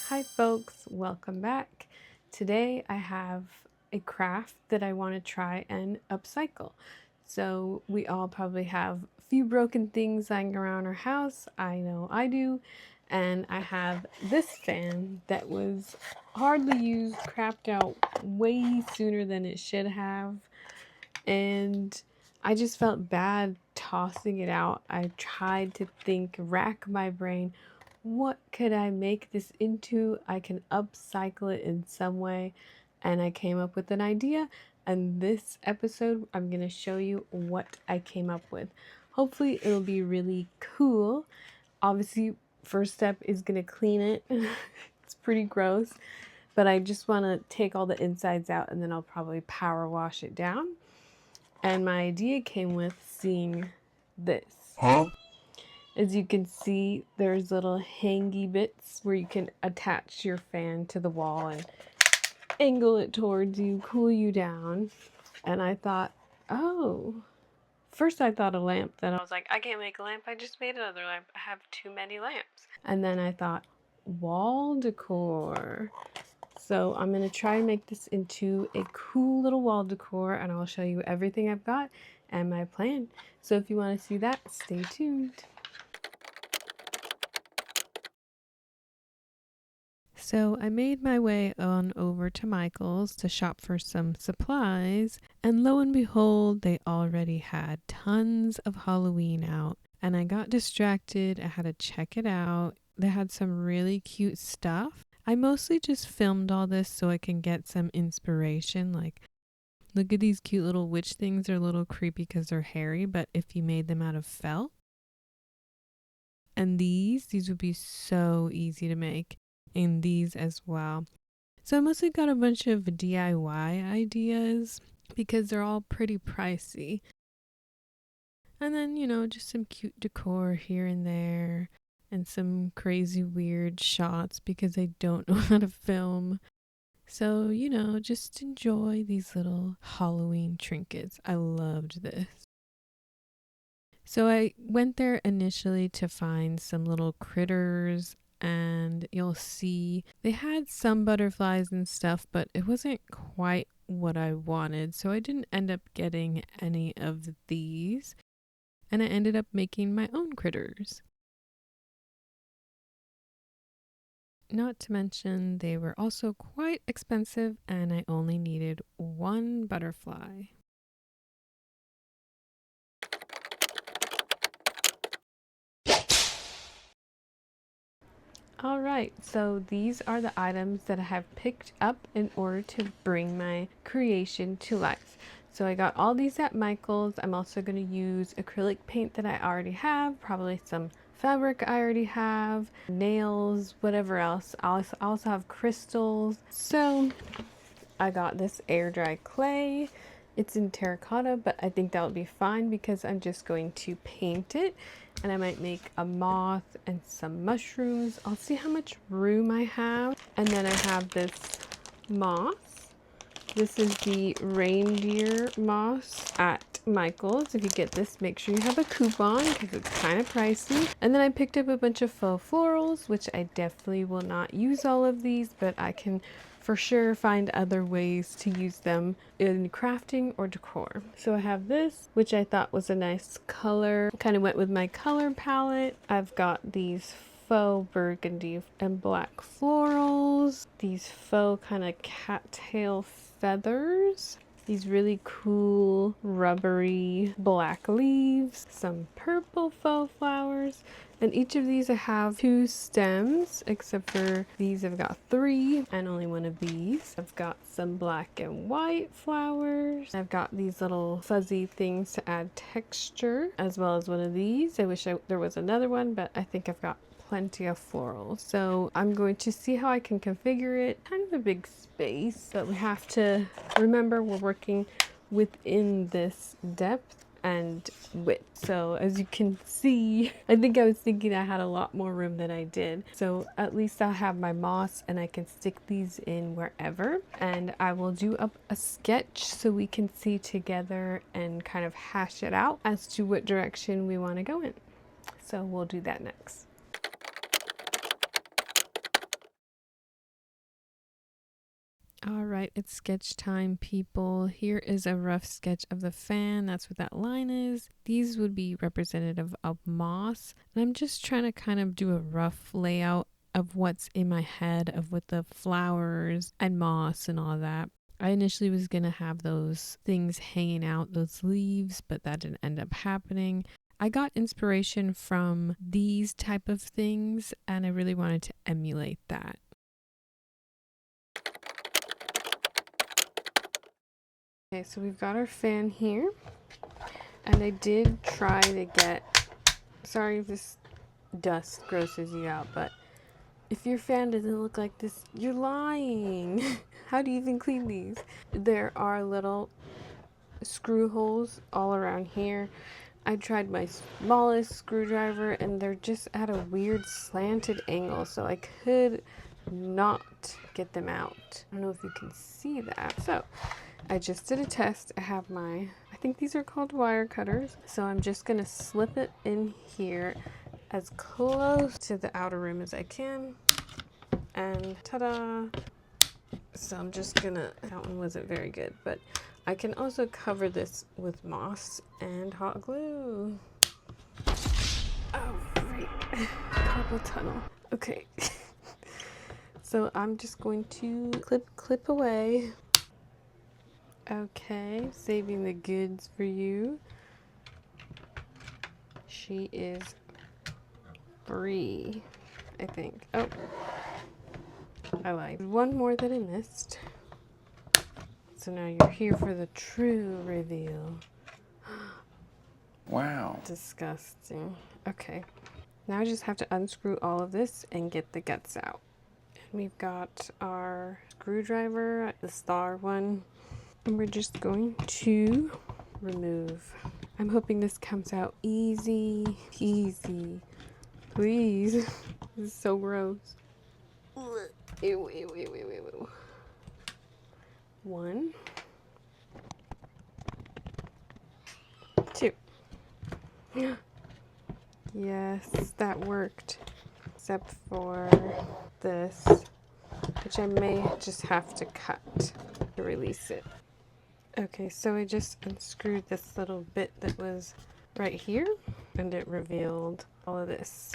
Hi folks, welcome back. Today I have a craft that I want to try and upcycle. So we all probably have a few broken things lying around our house. I know I do. And I have this fan that was hardly used, crapped out way sooner than it should have. And I just felt bad tossing it out. I tried to think, rack my brain, what could I make this into? I can upcycle it in some way. And I came up with an idea. And this episode, I'm going to show you what I came up with. Hopefully, it'll be really cool. Obviously, first step is going to clean it. It's pretty gross. But I just want to take all the insides out and then I'll probably power wash it down. And my idea came with seeing this. Huh? As you can see, there's little hangy bits where you can attach your fan to the wall and angle it towards you, cool you down. And I thought, oh, first I thought a lamp. Then I was like, I can't make a lamp. I just made another lamp. I have too many lamps. And then I thought, wall decor. So I'm going to try and make this into a cool little wall decor, and I'll show you everything I've got and my plan. So if you want to see that, stay tuned. So I made my way on over to Michael's to shop for some supplies, and lo and behold, they already had tons of Halloween out. And I got distracted. I had to check it out. They had some really cute stuff. I mostly just filmed all this so I can get some inspiration. Like, look at these cute little witch things. They're a little creepy because they're hairy, but if you made them out of felt. And these would be so easy to make. And these as well. So I mostly got a bunch of DIY ideas because they're all pretty pricey. And then, just some cute decor here and there and some crazy weird shots because I don't know how to film. So, just enjoy these little Halloween trinkets. I loved this. So I went there initially to find some little critters, and you'll see they had some butterflies and stuff, but it wasn't quite what I wanted. So I didn't end up getting any of these, and I ended up making my own critters. Not to mention, they were also quite expensive, and I only needed one butterfly. Alright, so these are the items that I have picked up in order to bring my creation to life. So I got all these at Michael's. I'm also going to use acrylic paint that I already have, probably some fabric I already have, nails, whatever else. I also have crystals. So I got this air dry clay. It's in terracotta, but I think that will be fine because I'm just going to paint it. And I might make a moth and some mushrooms. I'll see how much room I have. And then I have this moss. This is the reindeer moss at Michael's. If you get this, make sure you have a coupon because it's kind of pricey. And then I picked up a bunch of faux florals, which I definitely will not use all of these, but I can for sure find other ways to use them in crafting or decor. So I have this, which I thought was a nice color. Kind of went with my color palette. I've got these faux burgundy and black florals, these faux kind of cattail feathers, these really cool rubbery black leaves, some purple faux flowers, and each of these I have 2 stems, except for these I've got 3 and only one of these. I've got some black and white flowers. I've got these little fuzzy things to add texture, as well as one of these. I wish there was another one, but I think I've got plenty of floral. So I'm going to see how I can configure it. Kind of a big space, but we have to remember we're working within this depth and width. So as you can see, I think I was thinking I had a lot more room than I did. So at least I'll have my moss and I can stick these in wherever. And I will do up a sketch so we can see together and kind of hash it out as to what direction we want to go in. So we'll do that next. Alright, it's sketch time, people. Here is a rough sketch of the fan. That's what that line is. These would be representative of moss. And I'm just trying to kind of do a rough layout of what's in my head of with the flowers and moss and all that. I initially was going to have those things hanging out, those leaves, but that didn't end up happening. I got inspiration from these type of things and I really wanted to emulate that. Okay, so we've got our fan here, and I did try to get, sorry if this dust grosses you out, but if your fan doesn't look like this, you're lying. How do you even clean these? There are little screw holes all around here. I tried my smallest screwdriver and they're just at a weird slanted angle, so I could not get them out. I don't know if you can see that. So I just did a test. I have my, I think these are called wire cutters. So I'm just gonna slip it in here as close to the outer rim as I can. And ta-da! So I'm just gonna, that one wasn't very good, but I can also cover this with moss and hot glue. Oh, right. Carpal tunnel. Okay. So I'm just going to clip away. Okay, saving the goods for you. She is free, I think. Oh, I lied. One more that I missed. So now you're here for the true reveal. Wow. Disgusting. Okay. Now I just have to unscrew all of this and get the guts out. And we've got our screwdriver, the star one. And we're just going to remove. I'm hoping this comes out easy peasy. Please. This is so gross. Ew, ew, ew, ew, ew, ew. 1, 2. Yes, that worked. Except for this, which I may just have to cut to release it. Okay, so I just unscrewed this little bit that was right here, and it revealed all of this.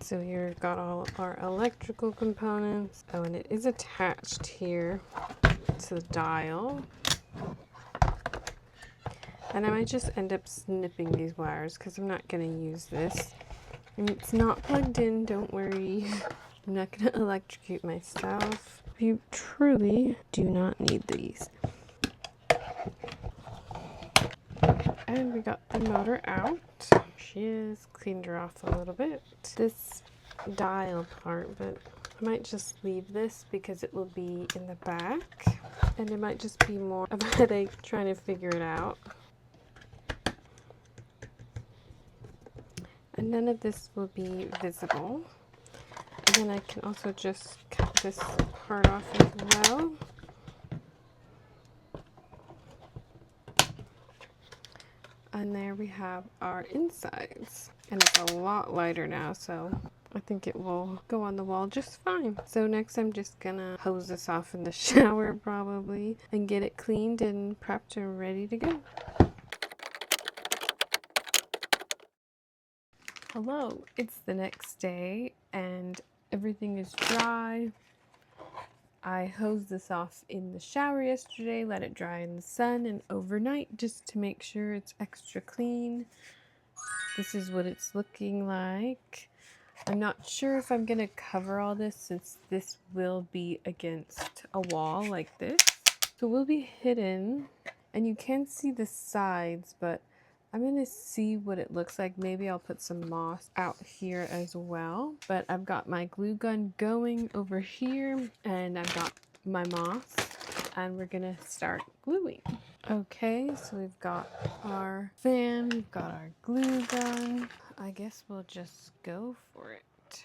So here we've got all our electrical components. Oh, and it is attached here to the dial. And I might just end up snipping these wires because I'm not going to use this. And it's not plugged in, don't worry. I'm not going to electrocute myself. You truly do not need these. And we got the motor out. She is cleaned her off a little bit. This dial part, but I might just leave this because it will be in the back. And it might just be more of a headache trying to figure it out. And none of this will be visible. And then I can also just cut this part off as well. And there we have our insides. And it's a lot lighter now, so I think it will go on the wall just fine. So next I'm just gonna hose this off in the shower probably and get it cleaned and prepped and ready to go. Hello, it's the next day and everything is dry. I hosed this off in the shower yesterday, let it dry in the sun and overnight just to make sure it's extra clean. This is what it's looking like. I'm not sure if I'm going to cover all this since this will be against a wall like this. So it will be hidden and you can see the sides, but I'm going to see what it looks like. Maybe I'll put some moss out here as well. But I've got my glue gun going over here and I've got my moss and we're going to start gluing. Okay, so we've got our fan, we've got our glue gun. I guess we'll just go for it.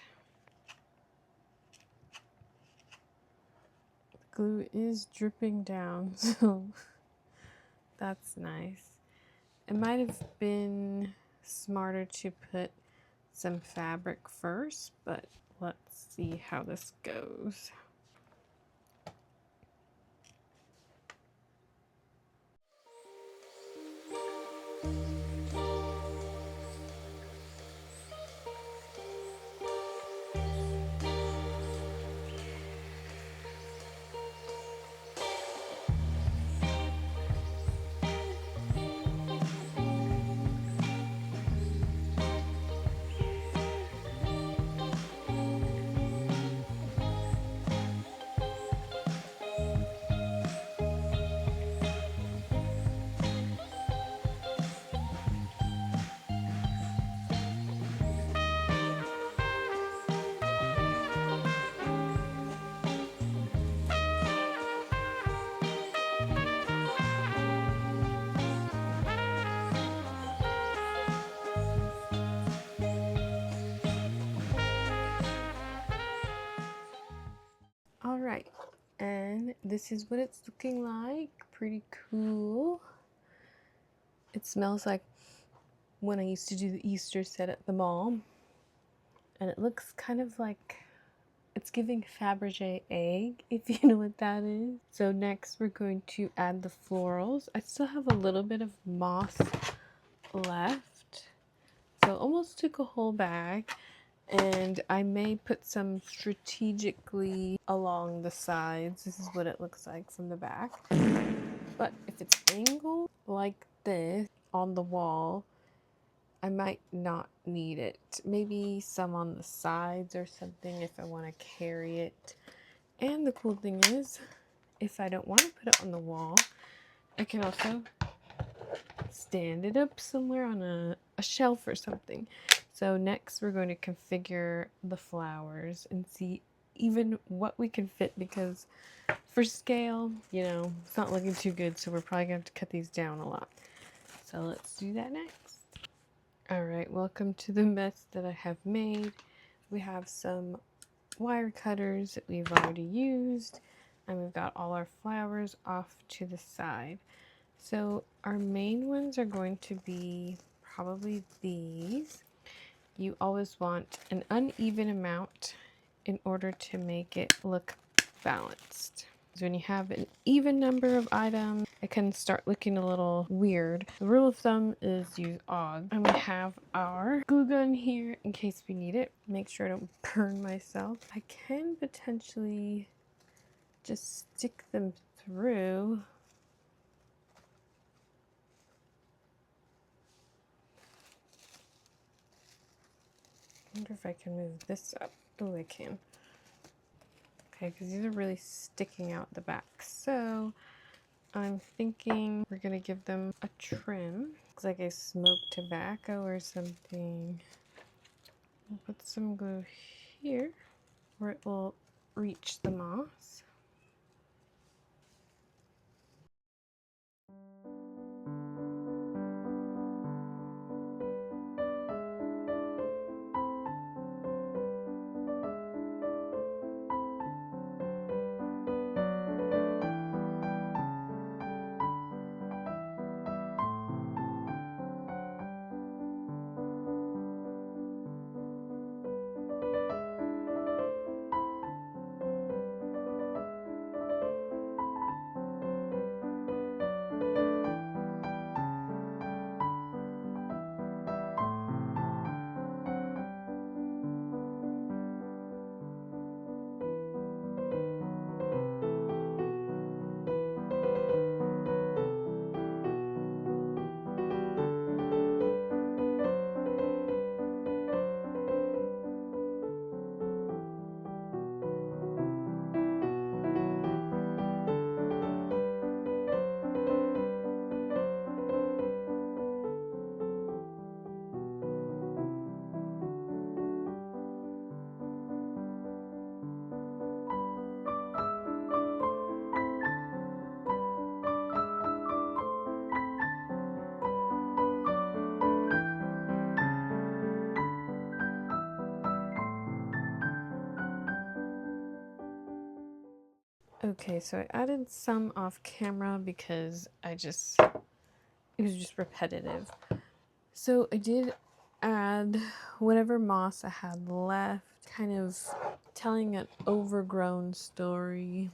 The glue is dripping down, so that's nice. It might have been smarter to put some fabric first, but let's see how this goes. right, and this is what it's looking like. Pretty cool. It smells like when I used to do the Easter set at the mall, and it looks kind of like it's giving Fabergé egg, if you know what that is. So next we're going to add the florals. I still have a little bit of moss left, so almost took a whole bag, and I may put some strategically along the sides. This is what it looks like from the back, but if it's angled like this on the wall, I might not need it. Maybe some on the sides or something if I want to carry it. And the cool thing is, if I don't want to put it on the wall, I can also stand it up somewhere on a shelf or something. So next we're going to configure the flowers and see even what we can fit, because for scale, you know, it's not looking too good, so we're probably going to have to cut these down a lot. So let's do that next. Alright, welcome to the mess that I have made. We have some wire cutters that we've already used, and we've got all our flowers off to the side. So our main ones are going to be probably these. You always want an uneven amount in order to make it look balanced. So when you have an even number of items, it can start looking a little weird. The rule of thumb is use odd. And we have our glue gun here in case we need it. Make sure I don't burn myself. I can potentially just stick them through. I wonder if I can move this up. Oh, I can. Okay, because these are really sticking out the back. So I'm thinking we're gonna give them a trim. Looks like I smoked tobacco or something. I'll put some glue here where it will reach the moss. Okay, so I added some off camera because it was just repetitive. So I did add whatever moss I had left, kind of telling an overgrown story.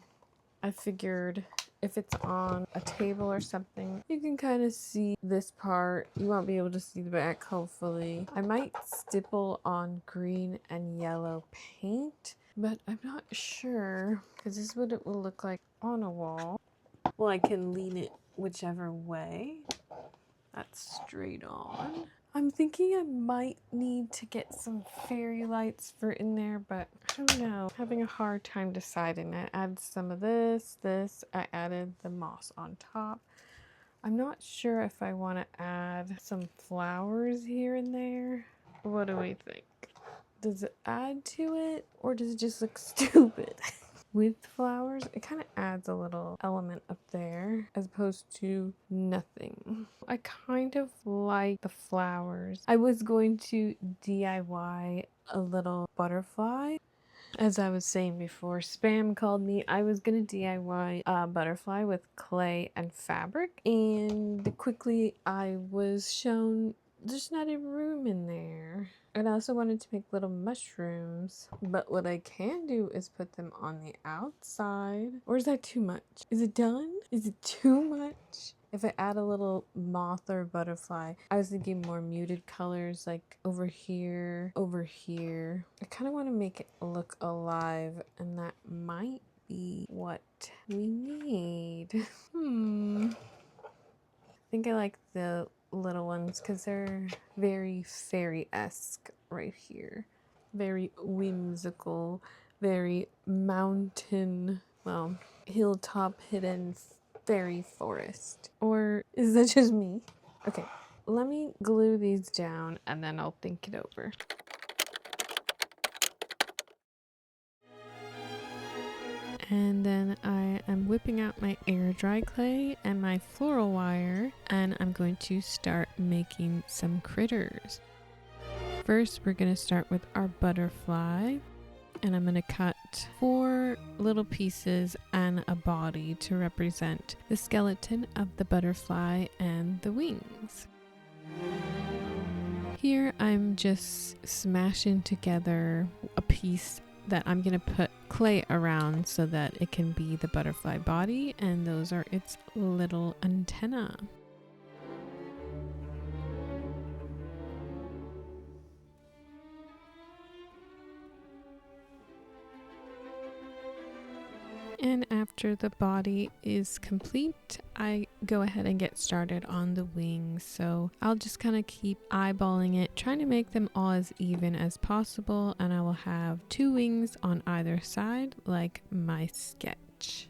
I figured if it's on a table or something, you can kind of see this part. You won't be able to see the back, hopefully. I might stipple on green and yellow paint, but I'm not sure, because this is what it will look like on a wall. Well, I can lean it whichever way. That's straight on. I'm thinking I might need to get some fairy lights for in there, but I don't know. I'm having a hard time deciding. I added some of this. I added the moss on top. I'm not sure if I want to add some flowers here and there. What do we think? Does it add to it, or does it just look stupid? With flowers, it kind of adds a little element up there as opposed to nothing. I kind of like the flowers. I was going to DIY a little butterfly. As I was saying before, Spam called me. I was gonna DIY a butterfly with clay and fabric, and quickly I was shown there's not a room in there. And I also wanted to make little mushrooms, but what I can do is put them on the outside. Or is that too much? Is it done? Is it too much? If I add a little moth or butterfly, I was thinking more muted colors like over here, over here. I kind of want to make it look alive, and that might be what we need. I think I like the little ones because they're very fairy-esque right here. Very whimsical, very mountain, well, hilltop hidden fairy forest. Or is that just me? Okay, let me glue these down and then I'll think it over. And then I am whipping out my air dry clay and my floral wire, and I'm going to start making some critters. First, we're going to start with our butterfly, and I'm going to cut 4 little pieces and a body to represent the skeleton of the butterfly and the wings. Here I'm just smashing together a piece that I'm going to put clay around so that it can be the butterfly body, and those are its little antennae. And after the body is complete, I go ahead and get started on the wings. So I'll just kind of keep eyeballing it, trying to make them all as even as possible. And I will have 2 wings on either side, like my sketch.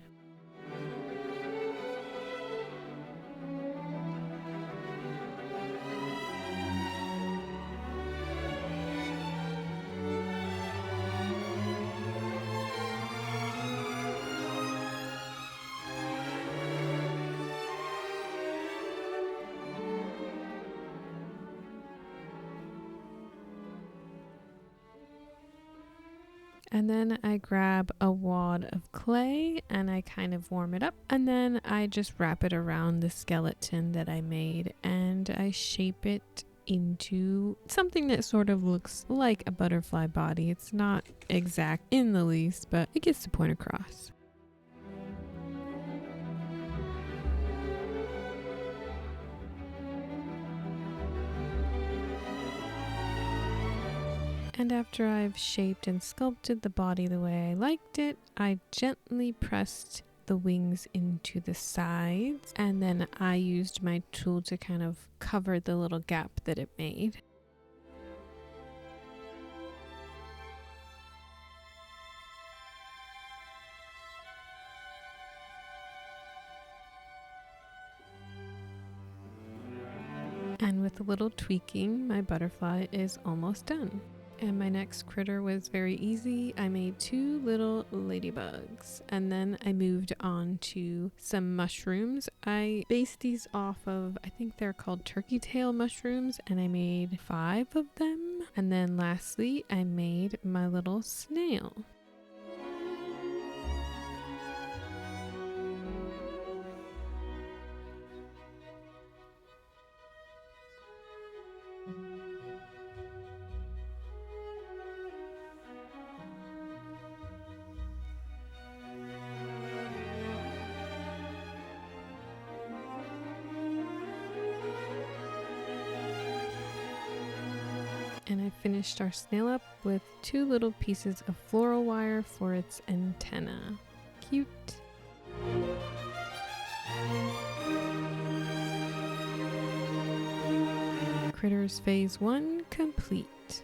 And then I grab a wad of clay and I kind of warm it up, and then I just wrap it around the skeleton that I made, and I shape it into something that sort of looks like a butterfly body. It's not exact in the least, but it gets the point across. And after I've shaped and sculpted the body the way I liked it, I gently pressed the wings into the sides, and then I used my tool to kind of cover the little gap that it made. And with a little tweaking, my butterfly is almost done. And my next critter was very easy. I made 2 little ladybugs, and then I moved on to some mushrooms. I based these off of, I think they're called turkey tail mushrooms, and I made 5 of them. And then lastly, I made my little snail. And I finished our snail up with 2 little pieces of floral wire for its antenna. Cute. Critters Phase 1 complete.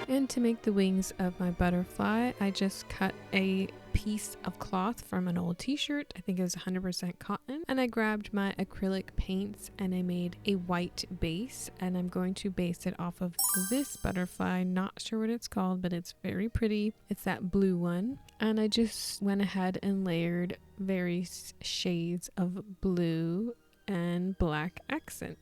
And to make the wings of my butterfly, I just cut a piece of cloth from an old t-shirt. I think it was 100% cotton. And I grabbed my acrylic paints and I made a white base. And I'm going to base it off of this butterfly. Not sure what it's called, but it's very pretty. It's that blue one. And I just went ahead and layered various shades of blue and black accent.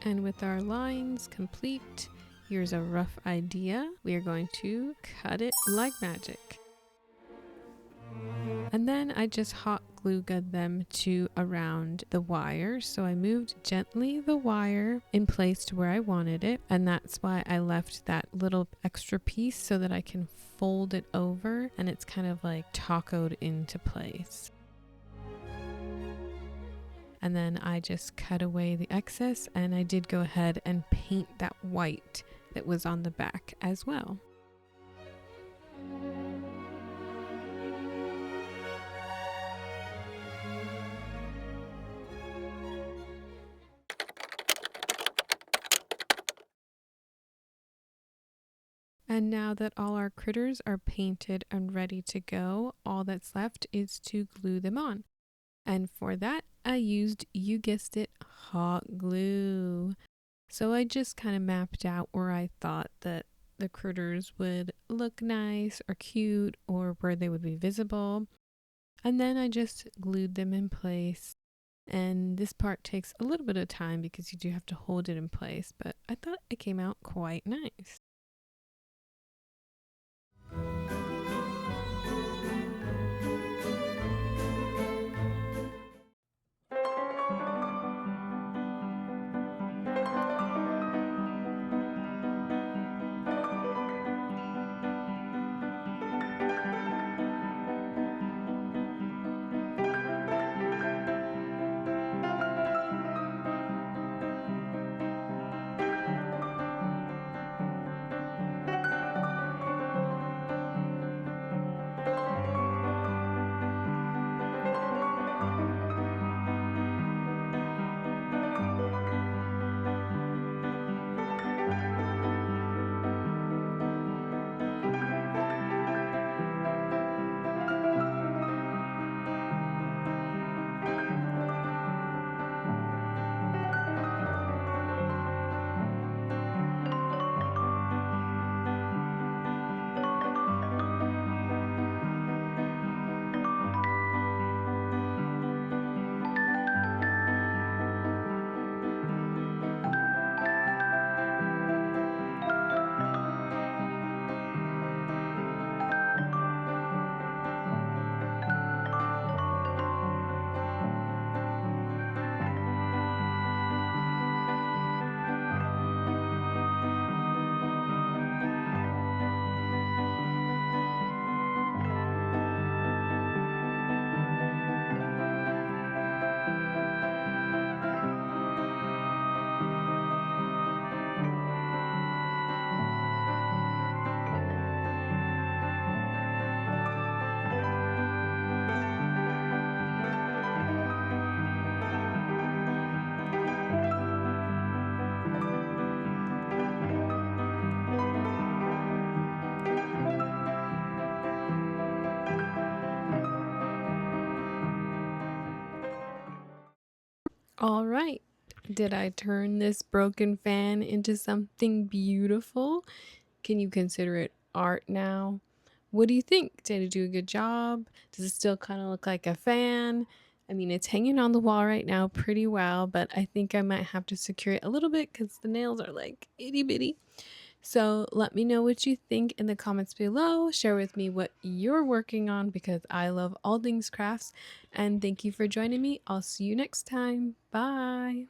And with our lines complete, here's a rough idea. We are going to cut it like magic. And then I just hot glue gun them to around the wire. So I moved gently the wire in place to where I wanted it. And that's why I left that little extra piece so that I can fold it over and it's kind of like tacoed into place. And then I just cut away the excess, and I did go ahead and paint that white that was on the back as well. And now that all our critters are painted and ready to go, all that's left is to glue them on. And for that, I used, you guessed it, hot glue. So I just kind of mapped out where I thought that the critters would look nice or cute or where they would be visible. And then I just glued them in place. And this part takes a little bit of time because you do have to hold it in place, but I thought it came out quite nice. All right. Did I turn this broken fan into something beautiful? Can you consider it art now? What do you think? Did I do a good job? Does it still kind of look like a fan? I mean, it's hanging on the wall right now pretty well, but I think I might have to secure it a little bit because the nails are like itty bitty. So let me know what you think in the comments below. Share with me what you're working on because I love all things crafts. And thank you for joining me. I'll see you next time. Bye.